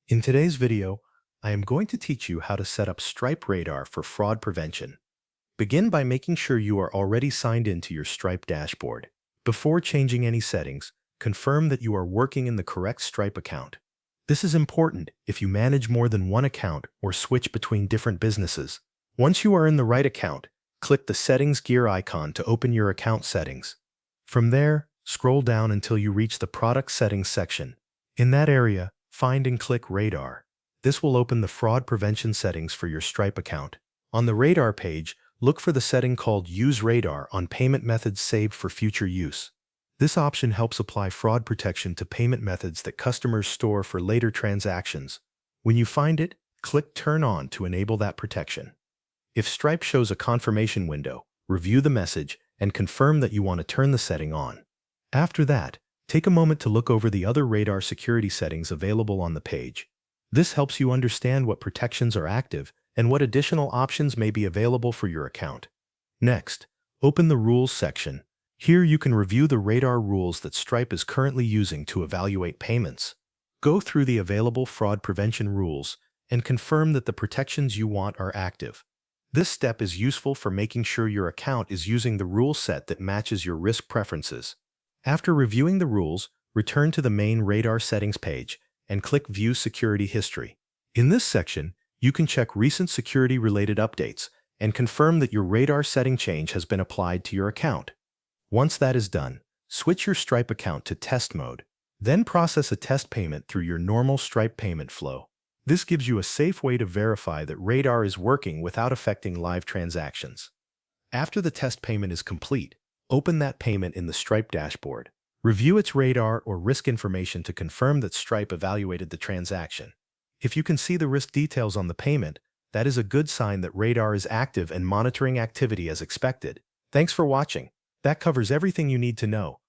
In today's video, I am going to teach you how to set up Stripe Radar for fraud prevention. Begin by making sure you are already signed into your Stripe dashboard. Before changing any settings, confirm that you are working in the correct Stripe account. This is important if you manage more than one account or switch between different businesses. Once you are in the right account, click the Settings gear icon to open your account settings. From there, scroll down until you reach the Product Settings section. In that area, find and click Radar. This will open the fraud prevention settings for your Stripe account. On the Radar page, look for the setting called Use Radar on payment methods saved for future use. This option helps apply fraud protection to payment methods that customers store for later transactions. When you find it, click Turn On to enable that protection. If Stripe shows a confirmation window, review the message and confirm that you want to turn the setting on. After that, take a moment to look over the other Radar security settings available on the page. This helps you understand what protections are active and what additional options may be available for your account. Next, open the Rules section. Here you can review the Radar rules that Stripe is currently using to evaluate payments. Go through the available fraud prevention rules and confirm that the protections you want are active. This step is useful for making sure your account is using the rule set that matches your risk preferences. After reviewing the rules, return to the main Radar settings page and click View Security History. In this section, you can check recent security-related updates and confirm that your Radar setting change has been applied to your account. Once that is done, switch your Stripe account to test mode. Then process a test payment through your normal Stripe payment flow. This gives you a safe way to verify that Radar is working without affecting live transactions. After the test payment is complete, open that payment in the Stripe dashboard. Review its Radar or risk information to confirm that Stripe evaluated the transaction. If you can see the risk details on the payment, that is a good sign that Radar is active and monitoring activity as expected. Thanks for watching. That covers everything you need to know.